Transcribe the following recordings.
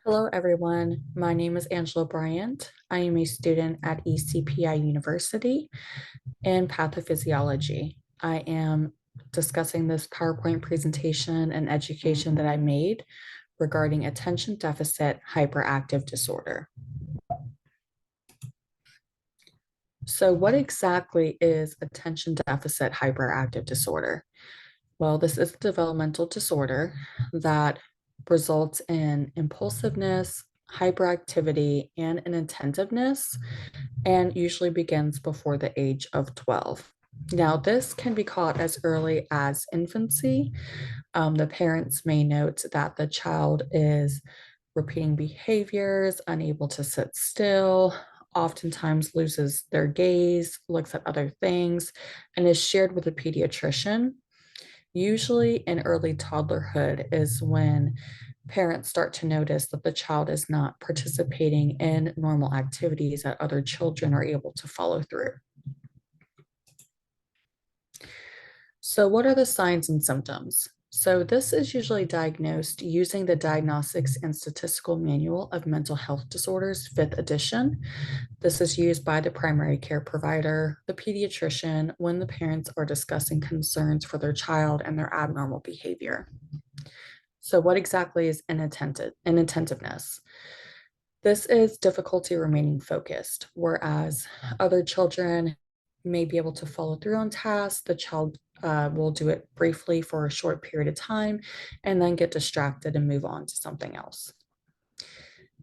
Hello, everyone. My name is Angela Bryant. I am a student at ECPI University in pathophysiology. I am discussing this PowerPoint presentation and education that I made regarding attention deficit hyperactive disorder. So, what exactly is attention deficit hyperactive disorder? Well, this is a developmental disorder that results in impulsiveness, hyperactivity, and inattentiveness, and usually begins before the age of 12. Now, this can be caught as early as infancy. The parents may note that the child is repeating behaviors, unable to sit still, oftentimes loses their gaze, looks at other things, and is shared with a pediatrician. Usually in early toddlerhood is when parents start to notice that the child is not participating in normal activities that other children are able to follow through. So, what are the signs and symptoms? So, this is usually diagnosed using the Diagnostics and Statistical Manual of Mental Health Disorders, 5th edition. This is used by the primary care provider, the pediatrician, when the parents are discussing concerns for their child and their abnormal behavior. So, what exactly is inattentiveness? This is difficulty remaining focused, whereas other children may be able to follow through on tasks. The child will do it briefly for a short period of time and then get distracted and move on to something else.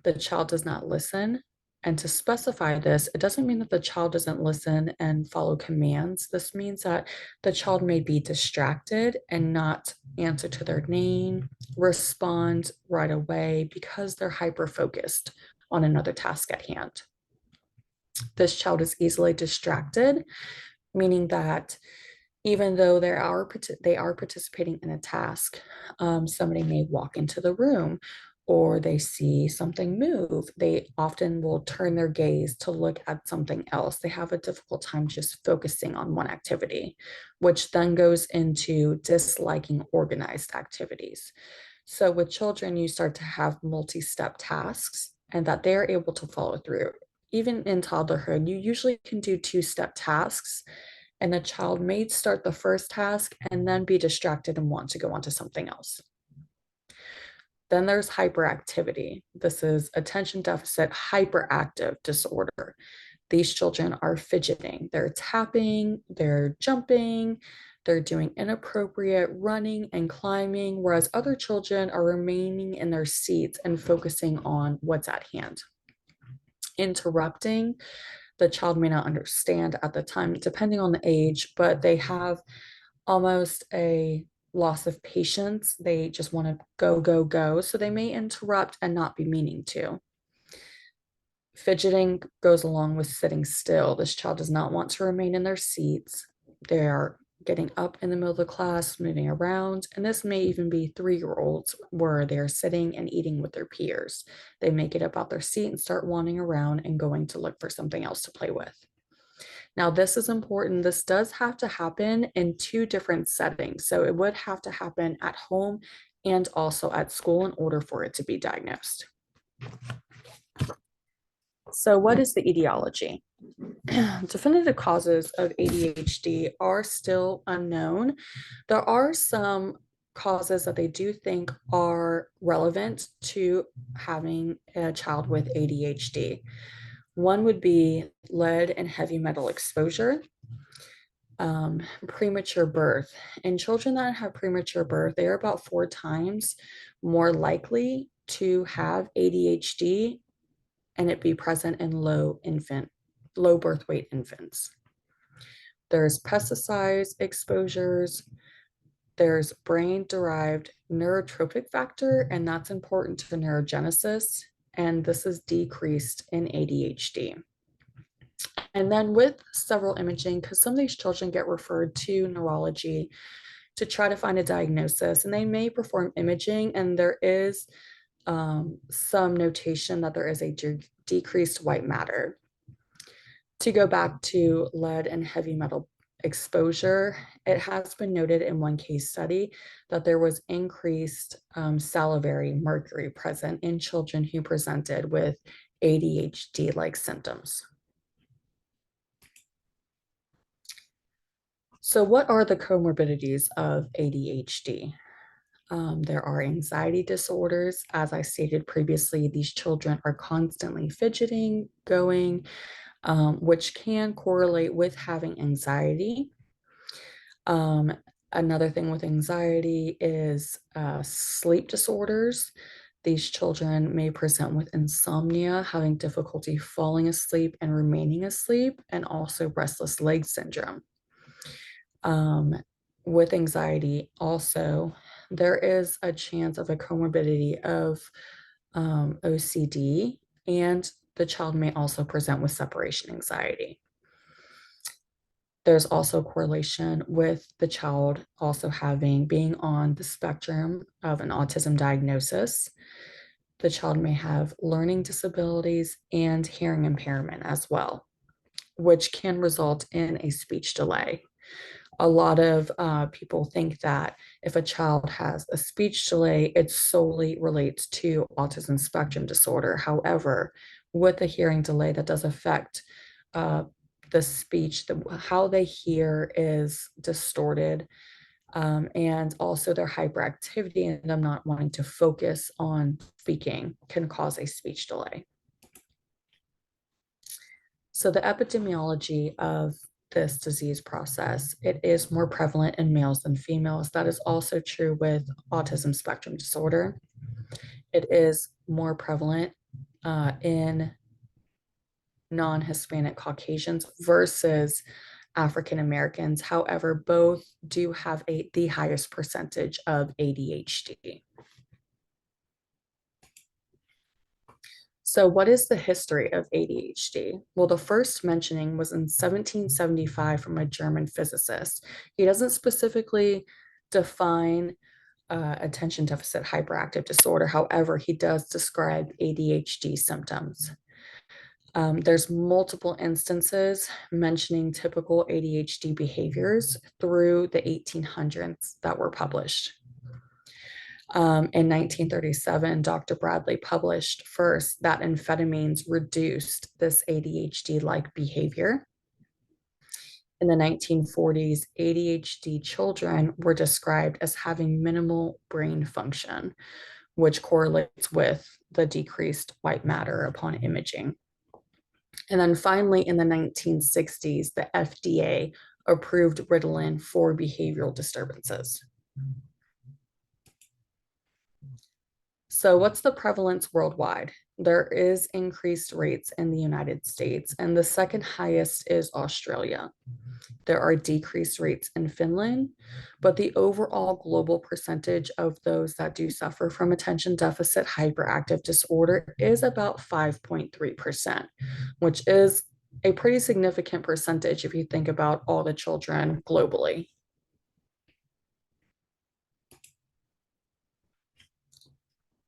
The child does not listen. And to specify this, it doesn't mean that the child doesn't listen and follow commands. This means that the child may be distracted and not answer to their name, respond right away because they're hyper focused on another task at hand. This child is easily distracted, meaning that even though they are participating in a task, somebody may walk into the room or they see something move. They often will turn their gaze to look at something else. They have a difficult time just focusing on one activity, which then goes into disliking organized activities. So with children, you start to have multi-step tasks and that they're able to follow through. Even in toddlerhood, you usually can do two-step tasks, and the child may start the first task and then be distracted and want to go on to something else. Then there's hyperactivity. This is attention deficit hyperactive disorder. These children are fidgeting, they're tapping, they're jumping, they're doing inappropriate running and climbing, whereas other children are remaining in their seats and focusing on what's at hand. Interrupting, the child may not understand at the time, depending on the age, but they have almost a loss of patience. They just want to go, go, go. So they may interrupt and not be meaning to. Fidgeting goes along with sitting still. This child does not want to remain in their seats. They are getting up in the middle of the class, moving around, and this may even be 3-year-olds where they're sitting and eating with their peers. They may get up out their seat and start wandering around and going to look for something else to play with. Now, this is important. This does have to happen in 2 different settings. So it would have to happen at home and also at school in order for it to be diagnosed. So what is the etiology? Definitive causes of ADHD are still unknown. There are some causes that they do think are relevant to having a child with ADHD. One would be lead and heavy metal exposure, premature birth. In children that have premature birth, they are about 4 times more likely to have ADHD and it be present in low birth weight infants. There's pesticides exposures, there's brain-derived neurotrophic factor, and that's important to neurogenesis, and this is decreased in ADHD. And then with several imaging, because some of these children get referred to neurology to try to find a diagnosis, and they may perform imaging, and there is some notation that there is a decreased white matter. To go back to lead and heavy metal exposure, it has been noted in one case study that there was increased salivary mercury present in children who presented with ADHD-like symptoms. So what are the comorbidities of ADHD? There are anxiety disorders. As I stated previously, these children are constantly fidgeting, going, which can correlate with having anxiety. Um, Another thing with anxiety is sleep disorders. These children may present with insomnia, having difficulty falling asleep and remaining asleep, and also restless leg syndrome. Um, with anxiety, also, there is a chance of a comorbidity of OCD, and the child may also present with separation anxiety. There's also correlation with the child also being on the spectrum of an autism diagnosis. The child may have learning disabilities and hearing impairment as well, which can result in a speech delay. A lot of people think that if a child has a speech delay, it solely relates to autism spectrum disorder. However, with a hearing delay, that does affect uh, the speech, how they hear is distorted, and also their hyperactivity and them not wanting to focus on speaking can cause a speech delay. So the epidemiology of this disease process, it is more prevalent in males than females. That is also true with autism spectrum disorder. It is more prevalent in non-Hispanic Caucasians versus African Americans. However, both do have the highest percentage of ADHD. So what is the history of ADHD? Well, the first mentioning was in 1775 from a German physicist. He doesn't specifically define attention deficit hyperactive disorder. However, he does describe ADHD symptoms. There's multiple instances mentioning typical ADHD behaviors through the 1800s that were published. In 1937, Dr. Bradley published first that amphetamines reduced this ADHD-like behavior. In the 1940s, ADHD children were described as having minimal brain function, which correlates with the decreased white matter upon imaging. And then finally, in the 1960s, the FDA approved Ritalin for behavioral disturbances. So what's the prevalence worldwide? There is increased rates in the United States, and the second highest is Australia. There are decreased rates in Finland, but the overall global percentage of those that do suffer from attention deficit hyperactive disorder is about 5.3%, which is a pretty significant percentage if you think about all the children globally.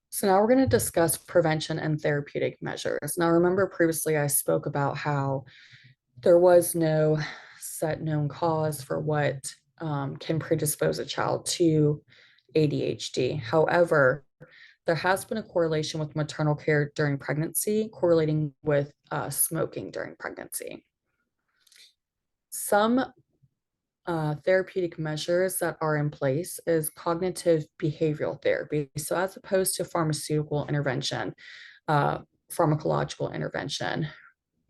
So now we're going to discuss prevention and therapeutic measures. Now, remember previously I spoke about how there was no set known cause for what can predispose a child to ADHD. However, there has been a correlation with maternal care during pregnancy, correlating with smoking during pregnancy. Some therapeutic measures that are in place is cognitive behavioral therapy. So as opposed to pharmaceutical intervention, pharmacological intervention,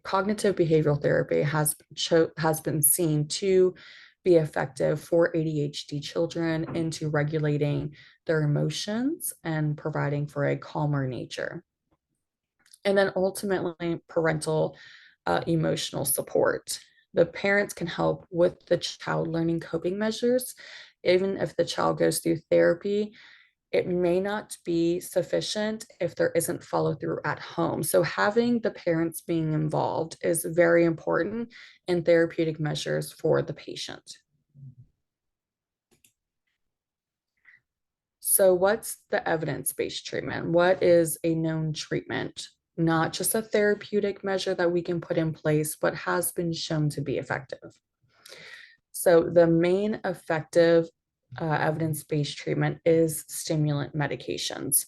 cognitive behavioral therapy has been seen to be effective for ADHD children into regulating their emotions and providing for a calmer nature. And then ultimately, parental emotional support. The parents can help with the child learning coping measures. Even if the child goes through therapy, it may not be sufficient if there isn't follow through at home. So having the parents being involved is very important in therapeutic measures for the patient. So what's the evidence-based treatment? What is a known treatment? Not just a therapeutic measure that we can put in place, but has been shown to be effective. So the main effective evidence-based treatment is stimulant medications.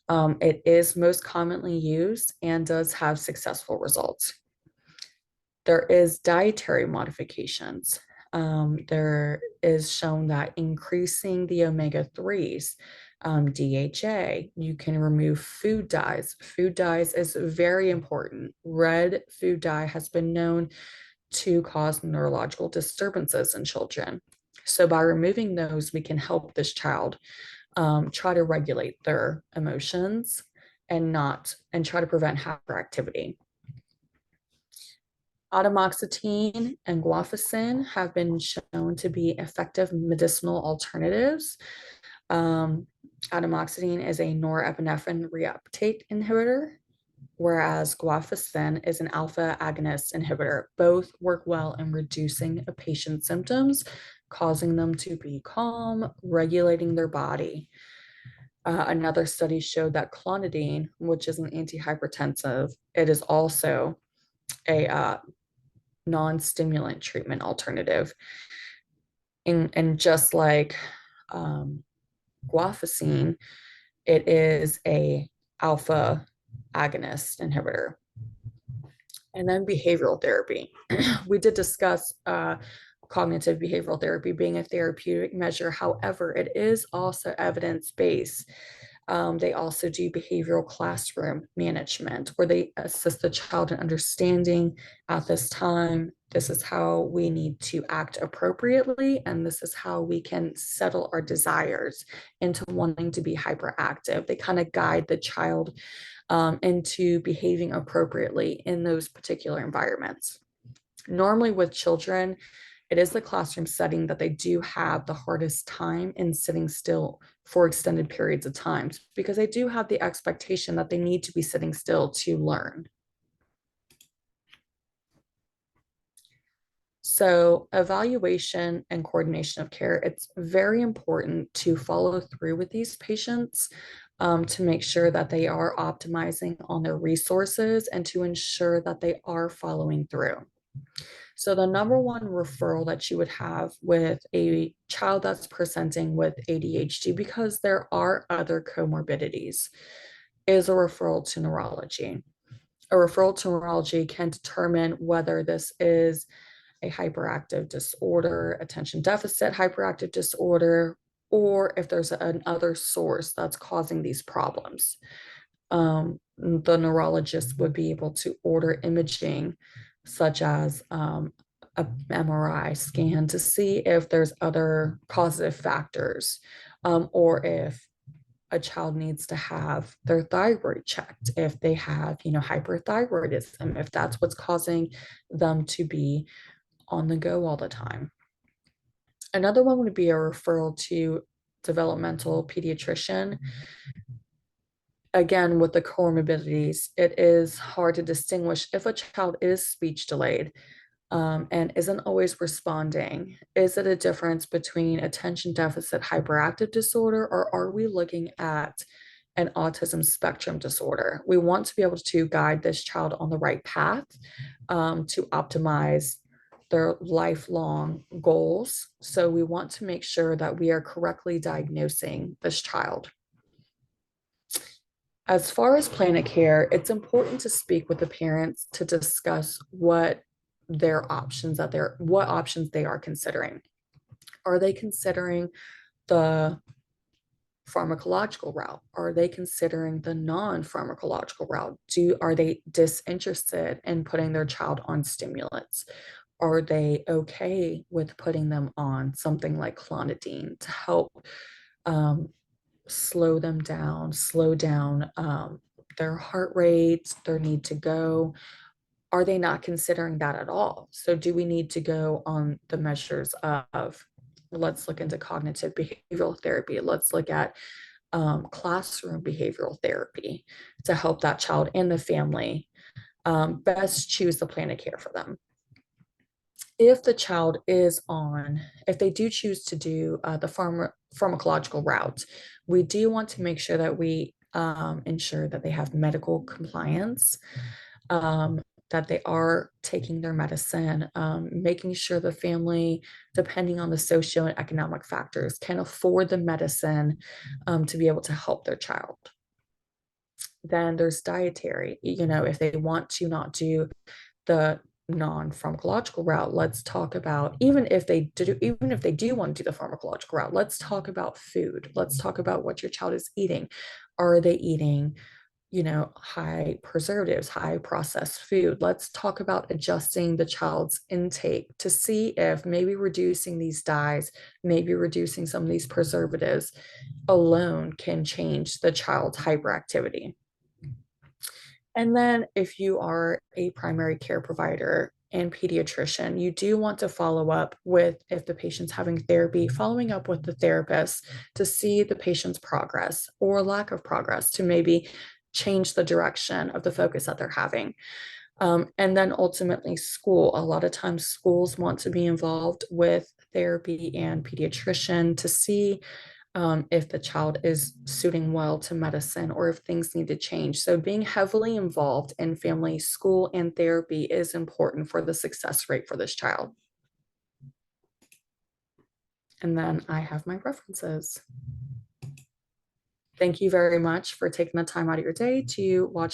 It is most commonly used and does have successful results. There is dietary modifications. There is shown that increasing the omega-3s, DHA, you can remove food dyes. Food dyes is very important. Red food dye has been known to cause neurological disturbances in children. So by removing those, we can help this child try to regulate their emotions and try to prevent hyperactivity. Atomoxetine and guanfacine have been shown to be effective medicinal alternatives. Atomoxetine is a norepinephrine reuptake inhibitor, whereas guanfacine is an alpha agonist inhibitor. Both work well in reducing a patient's symptoms, causing them to be calm, regulating their body. Another study showed that clonidine, which is an antihypertensive, it is also a non-stimulant treatment alternative. And just like guanfacine, it is a alpha agonist inhibitor. And then behavioral therapy. We did discuss cognitive behavioral therapy being a therapeutic measure. However, it is also evidence-based. They also do behavioral classroom management, where they assist the child in understanding at this time, this is how we need to act appropriately, and this is how we can settle our desires into wanting to be hyperactive. They kind of guide the child into behaving appropriately in those particular environments. Normally with children, it is the classroom setting that they do have the hardest time in sitting still for extended periods of time, because they do have the expectation that they need to be sitting still to learn. So evaluation and coordination of care, it's very important to follow through with these patients to make sure that they are optimizing on their resources and to ensure that they are following through. So the number one referral that you would have with a child that's presenting with ADHD, because there are other comorbidities, is a referral to neurology. A referral to neurology can determine whether this is a hyperactive disorder, attention deficit hyperactive disorder, or if there's another source that's causing these problems. The neurologist would be able to order imaging, such as a MRI scan, to see if there's other causative factors, or if a child needs to have their thyroid checked, if they have, hyperthyroidism, if that's what's causing them to be on the go all the time. Another one would be a referral to developmental pediatrician. Again, with the comorbidities, it is hard to distinguish if a child is speech delayed and isn't always responding. Is it a difference between attention deficit hyperactive disorder, or are we looking at an autism spectrum disorder? We want to be able to guide this child on the right path to optimize their lifelong goals. So we want to make sure that we are correctly diagnosing this child. As far as plan of care, it's important to speak with the parents to discuss what options they are considering. Are they considering the pharmacological route? Are they considering the non-pharmacological route? Are they disinterested in putting their child on stimulants? Are they okay with putting them on something like clonidine to help slow down their heart rate, their need to go? Are they not considering that at all? So do we need to go on the measures of, let's look into cognitive behavioral therapy, let's look at classroom behavioral therapy to help that child and the family best choose the plan of care for them. If the child if they do choose to do the pharmacological route, we do want to make sure that we ensure that they have medical compliance. that they are taking their medicine, making sure the family, depending on the socio and economic factors, can afford the medicine to be able to help their child. Then there's dietary, if they want to not do the non-pharmacological route, let's talk about, even if they do want to do the pharmacological route, let's talk about food. Let's talk about what your child is eating. Are they eating high preservatives, high processed food? Let's talk about adjusting the child's intake to see if maybe reducing these dyes, maybe reducing some of these preservatives alone can change the child's hyperactivity. And then if you are a primary care provider and pediatrician, you do want to follow up with, if the patient's having therapy, following up with the therapist to see the patient's progress or lack of progress to maybe change the direction of the focus that they're having. And then ultimately school. A lot of times schools want to be involved with therapy and pediatrician to see if the child is suiting well to medicine or if things need to change. So being heavily involved in family, school, and therapy is important for the success rate for this child. And then I have my references. Thank you very much for taking the time out of your day to watch